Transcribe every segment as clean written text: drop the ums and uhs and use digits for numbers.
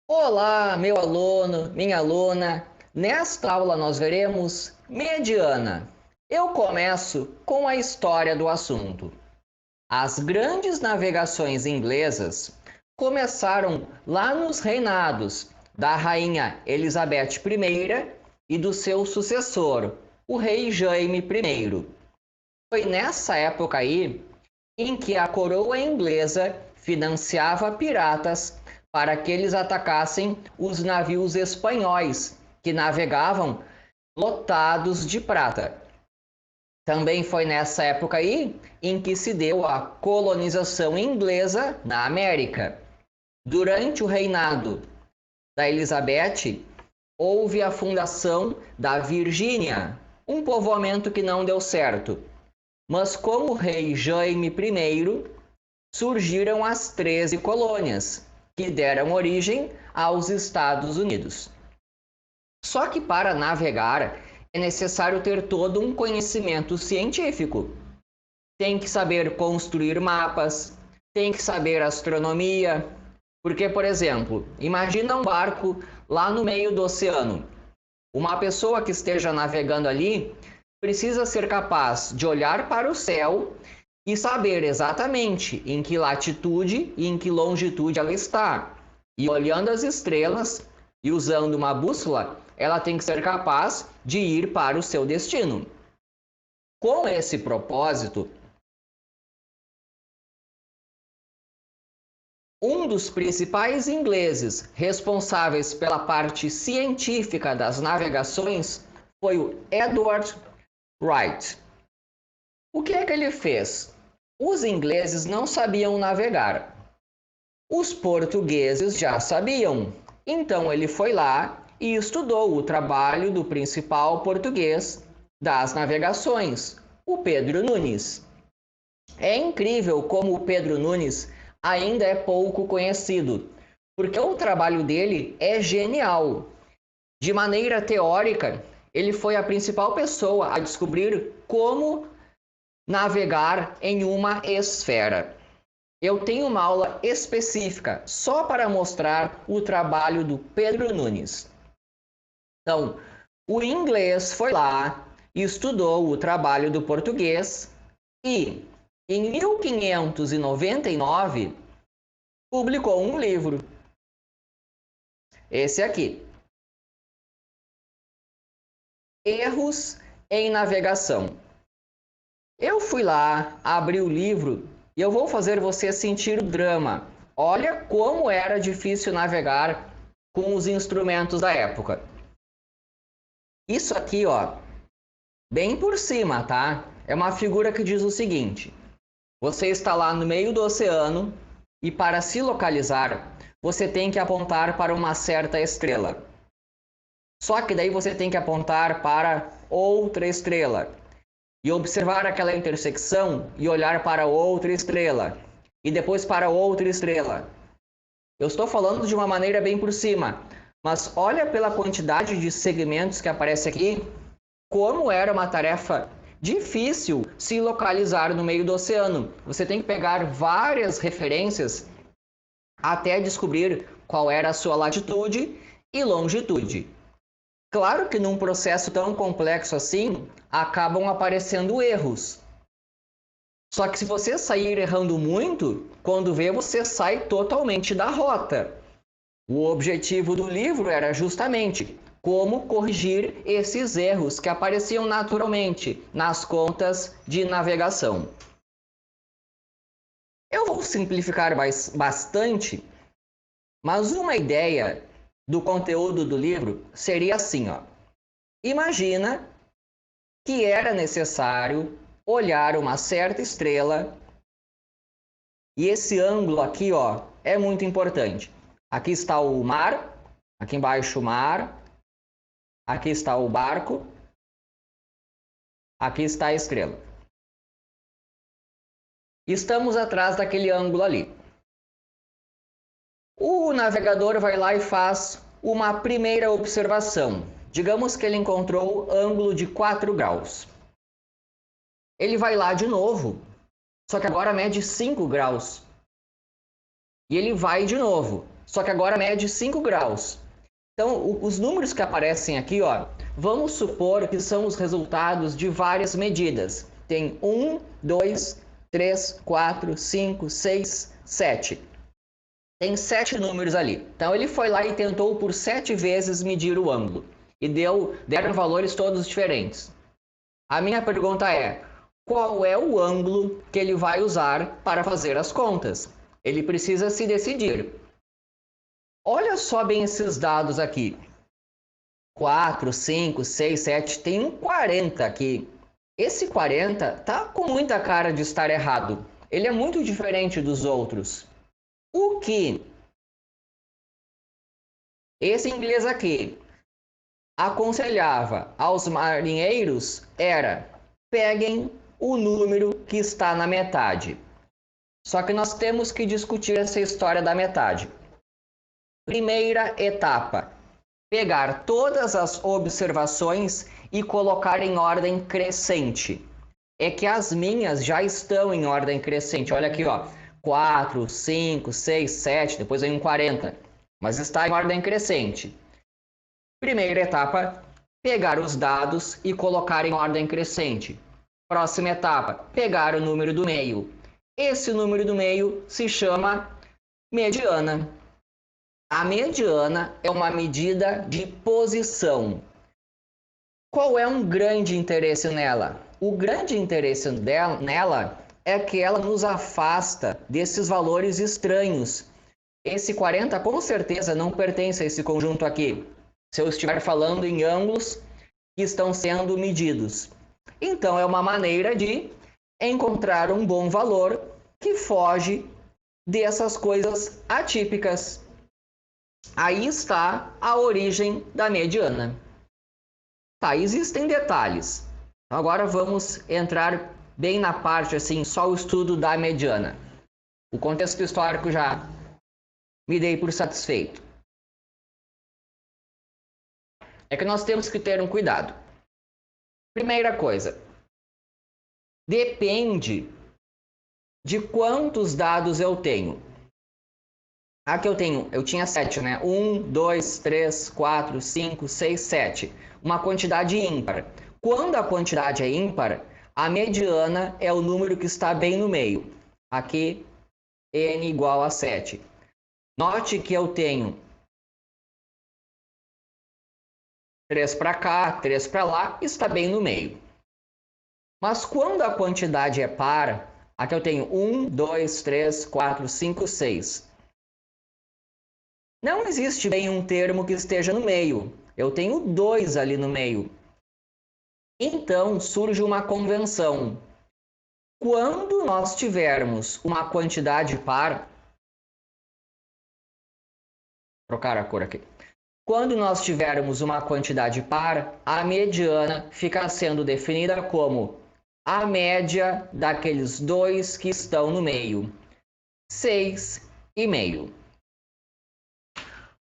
Olá, meu aluno, minha aluna. Nesta aula nós veremos mediana. Eu começo com a história do assunto. As grandes navegações inglesas começaram lá nos reinados da rainha Elizabeth I e do seu sucessor, o rei Jaime I. Foi nessa época aí em que a coroa inglesa financiava piratas para que eles atacassem os navios espanhóis que navegavam lotados de prata. Também foi nessa época aí em que se deu a colonização inglesa na América. Durante o reinado da Elizabeth, houve a fundação da Virgínia, um povoamento que não deu certo. Mas com o rei Jaime I, surgiram as 13 colônias, que deram origem aos Estados Unidos. Só que para navegar é necessário ter todo um conhecimento científico. Tem que saber construir mapas, tem que saber astronomia, porque, por exemplo, imagina um barco lá no meio do oceano. Uma pessoa que esteja navegando ali precisa ser capaz de olhar para o céu e saber exatamente em que latitude e em que longitude ela está. E olhando as estrelas e usando uma bússola, ela tem que ser capaz de ir para o seu destino. Com esse propósito, um dos principais ingleses responsáveis pela parte científica das navegações foi o Edward Wright. O que é que ele fez? Os ingleses não sabiam navegar. Os portugueses já sabiam. Então ele foi lá e estudou o trabalho do principal português das navegações, o Pedro Nunes. É incrível como o Pedro Nunes ainda é pouco conhecido, porque o trabalho dele é genial. De maneira teórica, ele foi a principal pessoa a descobrir como navegar em uma esfera. Eu tenho uma aula específica só para mostrar o trabalho do Pedro Nunes. Então, o inglês foi lá, estudou o trabalho do português e, em 1599, publicou um livro. Esse aqui. Erros em Navegação. Eu fui lá, abri o livro e eu vou fazer você sentir o drama. Olha como era difícil navegar com os instrumentos da época. Isso aqui, ó, bem por cima, tá? É uma figura que diz o seguinte: você está lá no meio do oceano e para se localizar, você tem que apontar para uma certa estrela. Só que daí você tem que apontar para outra estrela e observar aquela intersecção e olhar para outra estrela e depois para outra estrela. Eu estou falando de uma maneira bem por cima, mas olha pela quantidade de segmentos que aparece aqui, como era uma tarefa difícil se localizar no meio do oceano. Você tem que pegar várias referências até descobrir qual era a sua latitude e longitude. Claro que num processo tão complexo assim, acabam aparecendo erros. Só que se você sair errando muito, quando vê, você sai totalmente da rota. O objetivo do livro era justamente como corrigir esses erros que apareciam naturalmente nas contas de navegação. Eu vou simplificar bastante, mas uma ideia do conteúdo do livro seria assim, ó. Imagina que era necessário olhar uma certa estrela e esse ângulo aqui, ó, é muito importante. Aqui está o mar, aqui embaixo o mar, aqui está o barco, aqui está a estrela. Estamos atrás daquele ângulo ali. O navegador vai lá e faz uma primeira observação. Digamos que ele encontrou ângulo de 4 graus. Ele vai lá de novo, só que agora mede 5 graus. E ele vai de novo. só que agora mede 5 graus. Então, os números que aparecem aqui, ó, vamos supor que são os resultados de várias medidas. Tem 1, 2, 3, 4, 5, 6, 7. Tem 7 números ali. Então, ele foi lá e tentou por 7 vezes medir o ângulo. E deram valores todos diferentes. A minha pergunta é, qual é o ângulo que ele vai usar para fazer as contas? Ele precisa se decidir. Olha só bem esses dados aqui. 4, 5, 6, 7, tem um 40 aqui. Esse 40 tá com muita cara de estar errado. Ele é muito diferente dos outros. O que esse inglês aqui aconselhava aos marinheiros era: peguem o número que está na metade. Só que nós temos que discutir essa história da metade. Primeira etapa: pegar todas as observações e colocar em ordem crescente. É que as minhas já estão em ordem crescente. Olha aqui, ó. 4, 5, 6, 7, depois vem um 40. Mas está em ordem crescente. Primeira etapa: pegar os dados e colocar em ordem crescente. Próxima etapa: pegar o número do meio. Esse número do meio se chama mediana. A mediana é uma medida de posição. Qual é um grande interesse nela? O grande interesse nela é que ela nos afasta desses valores estranhos. Esse 40 com certeza não pertence a esse conjunto aqui, se eu estiver falando em ângulos que estão sendo medidos. Então é uma maneira de encontrar um bom valor que foge dessas coisas atípicas. Aí está a origem da mediana. Tá, existem detalhes. Agora vamos entrar bem na parte assim, só o estudo da mediana. O contexto histórico já me dei por satisfeito. É que nós temos que ter um cuidado. Primeira coisa, depende de quantos dados eu tenho. Aqui eu tinha 7, né? 1, 2, 3, 4, 5, 6, 7. Uma quantidade ímpar. Quando a quantidade é ímpar, a mediana é o número que está bem no meio. Aqui, n igual a 7. Note que eu tenho 3 para cá, 3 para lá, está bem no meio. Mas quando a quantidade é par, aqui eu tenho 1, 2, 3, 4, 5, 6. Não existe bem um termo que esteja no meio. Eu tenho 2 ali no meio. Então surge uma convenção. Quando nós tivermos uma quantidade par, vou trocar a cor aqui. Quando nós tivermos uma quantidade par, a mediana fica sendo definida como a média daqueles 2 que estão no meio. 6,5.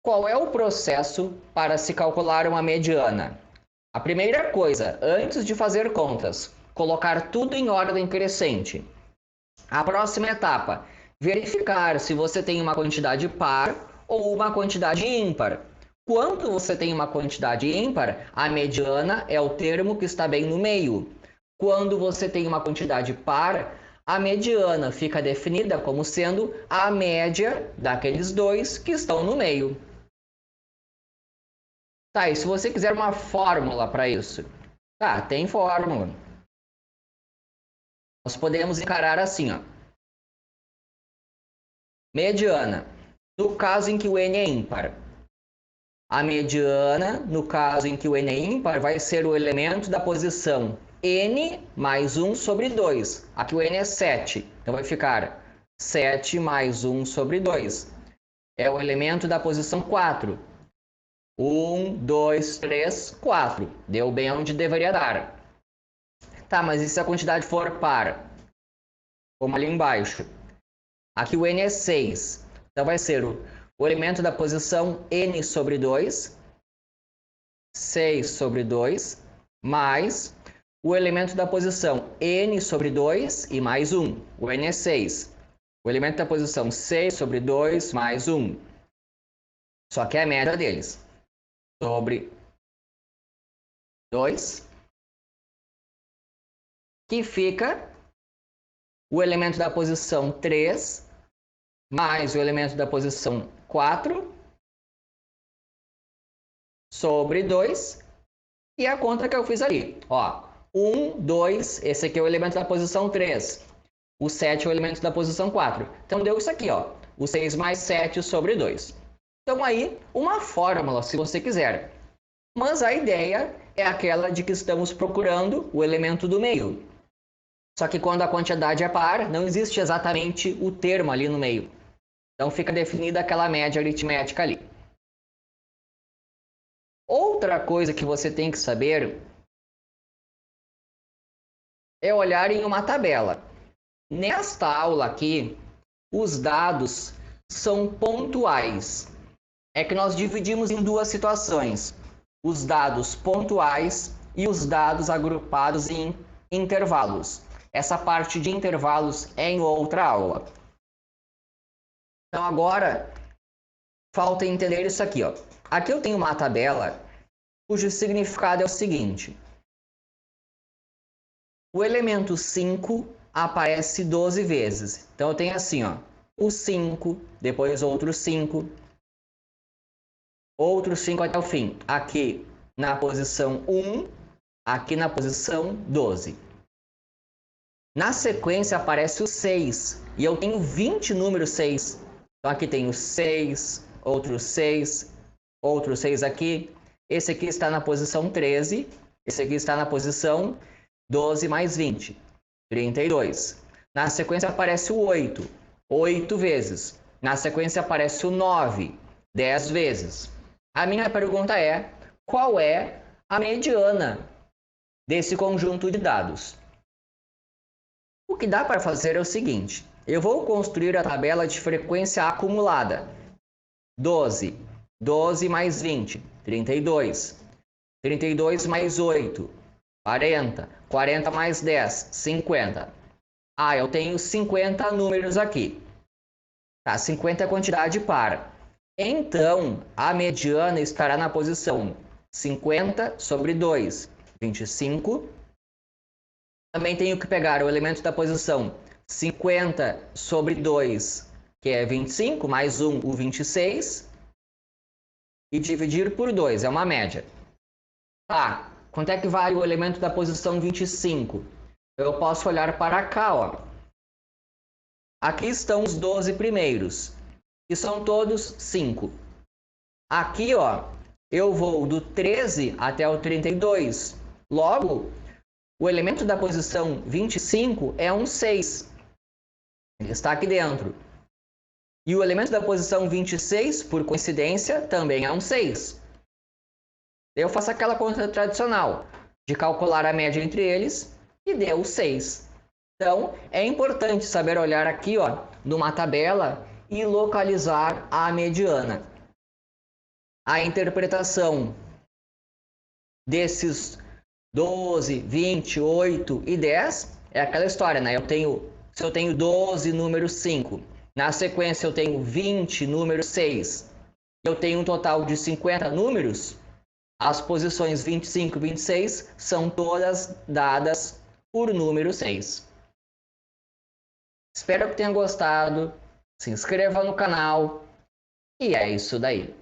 Qual é o processo para se calcular uma mediana? A primeira coisa, antes de fazer contas, colocar tudo em ordem crescente. A próxima etapa, verificar se você tem uma quantidade par ou uma quantidade ímpar. Quando você tem uma quantidade ímpar, a mediana é o termo que está bem no meio. Quando você tem uma quantidade par, a mediana fica definida como sendo a média daqueles 2 que estão no meio. Tá, e se você quiser uma fórmula para isso? Tá, tem fórmula. Nós podemos encarar assim, ó. Mediana, no caso em que o n é ímpar. A mediana, no caso em que o n é ímpar, vai ser o elemento da posição n mais 1 sobre 2. Aqui o n é 7, então vai ficar 7 mais 1 sobre 2. É o elemento da posição 4. 1, 2, 3, 4. Deu bem onde deveria dar. Tá, mas e se a quantidade for par? Como ali embaixo. Aqui o n é 6. Então vai ser o elemento da posição n sobre 2. 6 sobre 2. Mais o elemento da posição n sobre 2 e mais 1. O n é 6. O elemento da posição 6 sobre 2 mais 1. Só que é a média deles. Sobre 2, que fica o elemento da posição 3 mais o elemento da posição 4 sobre 2 e a conta que eu fiz ali. Ó, 1, 2, esse aqui é o elemento da posição 3. O 7 é o elemento da posição 4. Então deu isso aqui, ó, o 6 mais 7 sobre 2. Então aí, uma fórmula, se você quiser. Mas a ideia é aquela de que estamos procurando o elemento do meio. Só que quando a quantidade é par, não existe exatamente o termo ali no meio. Então fica definida aquela média aritmética ali. Outra coisa que você tem que saber é olhar em uma tabela. Nesta aula aqui, os dados são pontuais. É que nós dividimos em duas situações: os dados pontuais e os dados agrupados em intervalos. Essa parte de intervalos é em outra aula. Então agora falta entender isso aqui, ó. Aqui eu tenho uma tabela cujo significado é o seguinte: o elemento 5 aparece 12 vezes. Então eu tenho assim, ó, o 5, depois outro 5, outro 5 até o fim. Aqui na posição 1, aqui na posição 12. Na sequência aparece o 6, e eu tenho 20 números 6. Então aqui tenho 6, outro 6, outro 6 aqui. Esse aqui está na posição 13, esse aqui está na posição 12 mais 20, 32. Na sequência aparece o 8, 8 vezes. Na sequência aparece o 9, 10 vezes. A minha pergunta é: qual é a mediana desse conjunto de dados? O que dá para fazer é o seguinte: eu vou construir a tabela de frequência acumulada. 12, 12 mais 20, 32. 32 mais 8, 40. 40 mais 10, 50. Ah, eu tenho 50 números aqui. Tá, 50 é a quantidade par. Então, a mediana estará na posição 50 sobre 2, 25. Também tenho que pegar o elemento da posição 50 sobre 2, que é 25, mais 1, o 26, e dividir por 2, é uma média. Tá, quanto é que vale o elemento da posição 25? Eu posso olhar para cá, ó. Aqui estão os 12 primeiros, que são todos 5. Aqui, ó, eu vou do 13 até o 32. Logo, o elemento da posição 25 é um 6. Ele está aqui dentro. E o elemento da posição 26, por coincidência, também é um 6. Eu faço aquela conta tradicional de calcular a média entre eles e deu 6. Então, é importante saber olhar aqui, ó, numa tabela e localizar a mediana. A interpretação desses 12, 20, 8 e 10 é aquela história, né? Se eu tenho 12 número 5, na sequência eu tenho 20 número 6, eu tenho um total de 50 números, as posições 25 e 26 são todas dadas por número 6. Espero que tenha gostado, se inscreva no canal e é isso daí.